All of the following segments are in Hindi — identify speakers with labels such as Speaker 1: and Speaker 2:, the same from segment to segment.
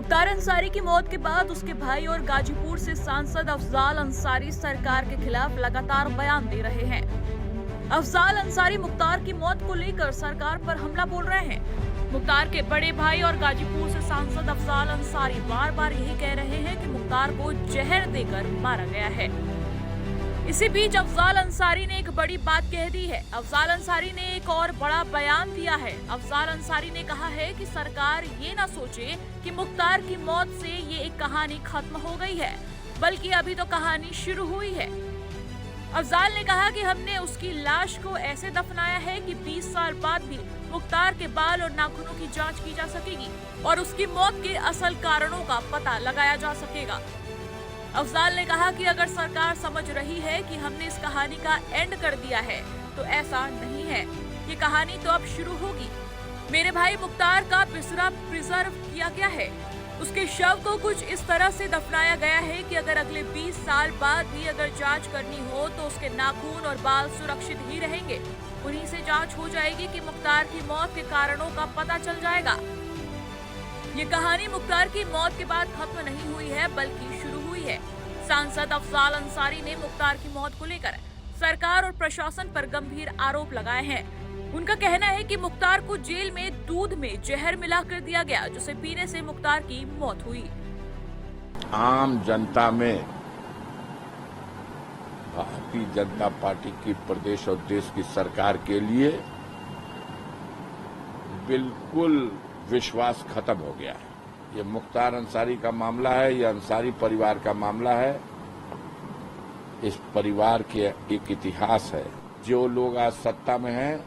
Speaker 1: मुख्तार अंसारी की मौत के बाद उसके भाई और गाजीपुर से सांसद अफजाल अंसारी सरकार के खिलाफ लगातार बयान दे रहे हैं। अफजाल अंसारी मुख्तार की मौत को लेकर सरकार पर हमला बोल रहे हैं। मुख्तार के बड़े भाई और गाजीपुर से सांसद अफजाल अंसारी बार बार यही कह रहे हैं कि मुख्तार को जहर देकर मारा गया है। इसी बीच अफजाल अंसारी ने एक बड़ी बात कह दी है। अफजाल अंसारी ने एक और बड़ा बयान दिया है। अफजाल अंसारी ने कहा है कि सरकार ये ना सोचे कि मुख्तार की मौत से ये एक कहानी खत्म हो गई है, बल्कि अभी तो कहानी शुरू हुई है। अफजाल ने कहा कि हमने उसकी लाश को ऐसे दफनाया है कि 20 साल बाद भी मुख्तार के बाल और नाखूनों की जांच की जा सकेगी और उसकी मौत के असल कारणों का पता लगाया जा सकेगा। अफजाल ने कहा कि अगर सरकार समझ रही है कि हमने इस कहानी का एंड कर दिया है, तो ऐसा नहीं है। ये कहानी तो अब शुरू होगी। मेरे भाई मुख्तार का बिसरा प्रिजर्व किया गया है। उसके शव को कुछ इस तरह से दफनाया गया है कि अगर अगले 20 साल बाद भी अगर जांच करनी हो तो उसके नाखून और बाल सुरक्षित ही रहेंगे। उन्हीं से जांच हो जाएगी कि मुख्तार की मौत के कारणों का पता चल जाएगा। ये कहानी मुख्तार की मौत के बाद खत्म नहीं हुई है, बल्कि शुरू हुई है। सांसद अफजाल अंसारी ने मुख्तार की मौत को लेकर सरकार और प्रशासन पर गंभीर आरोप लगाए हैं। उनका कहना है कि मुख्तार को जेल में दूध में जहर मिलाकर दिया गया, जिसे पीने से मुख्तार की मौत हुई।
Speaker 2: आम जनता में भारतीय जनता पार्टी की प्रदेश और देश की सरकार के लिए बिल्कुल विश्वास खत्म हो गया है। ये मुख्तार अंसारी का मामला है, ये अंसारी परिवार का मामला है। इस परिवार के एक इतिहास है। जो लोग आज सत्ता में हैं,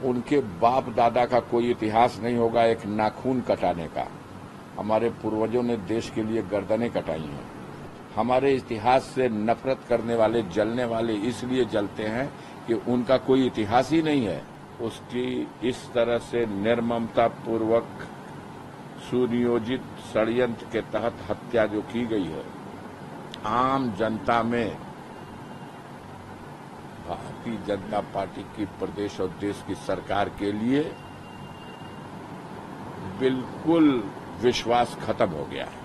Speaker 2: उनके बाप दादा का कोई इतिहास नहीं होगा एक नाखून कटाने का। हमारे पूर्वजों ने देश के लिए गर्दनें कटाई हैं। हमारे इतिहास से नफरत करने वाले, जलने वाले इसलिए जलते हैं कि उनका कोई इतिहास ही नहीं है। उसकी इस तरह से निर्ममता पूर्वक सुनियोजित षड्यंत्र के तहत हत्या जो की गई है, आम जनता में भारतीय जनता पार्टी की प्रदेश और देश की सरकार के लिए बिल्कुल विश्वास खत्म हो गया है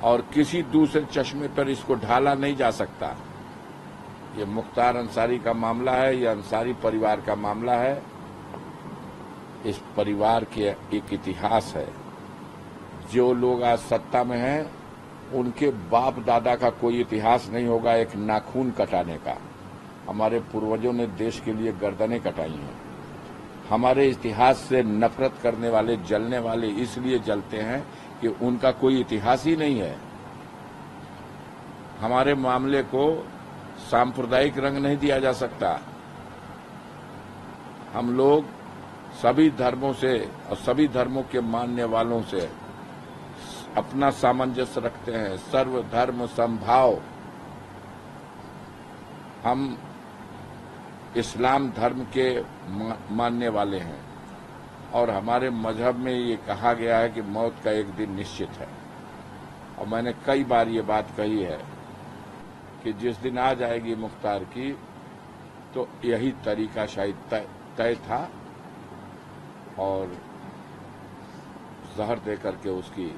Speaker 2: और किसी दूसरे चश्मे पर इसको ढाला नहीं जा सकता। ये मुख्तार अंसारी का मामला है, ये अंसारी परिवार का मामला है। इस परिवार के एक इतिहास है। जो लोग आज सत्ता में हैं, उनके बाप दादा का कोई इतिहास नहीं होगा एक नाखून कटाने का। हमारे पूर्वजों ने देश के लिए गर्दनें कटाई हैं। हमारे इतिहास से नफरत करने वाले, जलने वाले इसलिए जलते हैं कि उनका कोई इतिहास ही नहीं है। हमारे मामले को सांप्रदायिक रंग नहीं दिया जा सकता। हम लोग सभी धर्मों से और सभी धर्मों के मानने वालों से अपना सामंजस्य रखते हैं। सर्वधर्म समभाव। हम इस्लाम धर्म के मानने वाले हैं और हमारे मजहब में ये कहा गया है कि मौत का एक दिन निश्चित है। और मैंने कई बार ये बात कही है कि जिस दिन आ जाएगी मुख्तार की, तो यही तरीका शायद तय था और जहर देकर के उसकी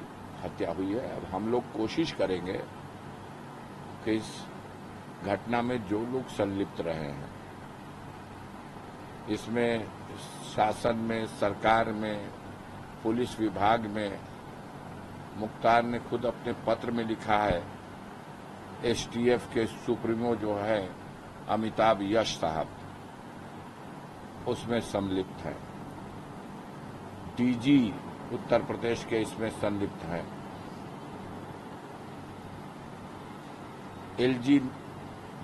Speaker 2: हत्या हुई है। अब हम लोग कोशिश करेंगे कि इस घटना में जो लोग संलिप्त रहे हैं, इसमें शासन में, सरकार में, पुलिस विभाग में, मुख्तार ने खुद अपने पत्र में लिखा है, एसटीएफ के सुप्रीमो जो है अमिताभ यश साहब, उसमें संलिप्त हैं। डीजी उत्तर प्रदेश के इसमें संलिप्त हैं। एलजी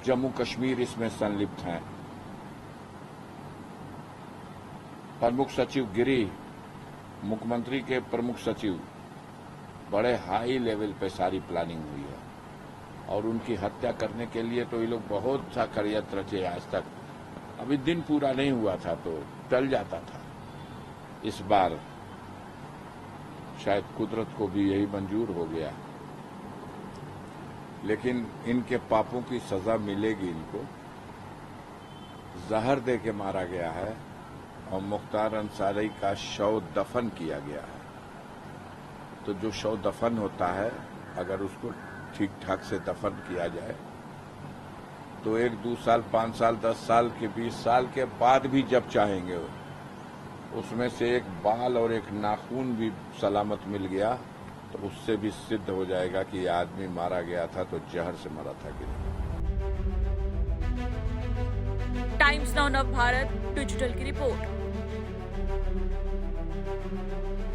Speaker 2: जम्मू कश्मीर इसमें संलिप्त हैं। प्रमुख सचिव गिरी, मुख्यमंत्री के प्रमुख सचिव, बड़े हाई लेवल पे सारी प्लानिंग हुई है और उनकी हत्या करने के लिए तो ये लोग बहुत सा षड्यंत्र रचे आज तक। अभी दिन पूरा नहीं हुआ था तो टल जाता था। इस बार शायद कुदरत को भी यही मंजूर हो गया, लेकिन इनके पापों की सजा मिलेगी। इनको जहर दे के मारा गया है और मुख्तार अंसारी का शव दफन किया गया है। तो जो शव दफन होता है, अगर उसको ठीक ठाक से दफन किया जाए तो 1, 2 साल, 5 साल, 10 साल के 20 साल के बाद भी जब चाहेंगे उसमें से एक बाल और एक नाखून भी सलामत मिल गया तो उससे भी सिद्ध हो जाएगा कि ये आदमी मारा गया था तो जहर से मरा था कि नहीं।
Speaker 1: टाइम्स नाउ नव भारत डिजिटल की रिपोर्ट।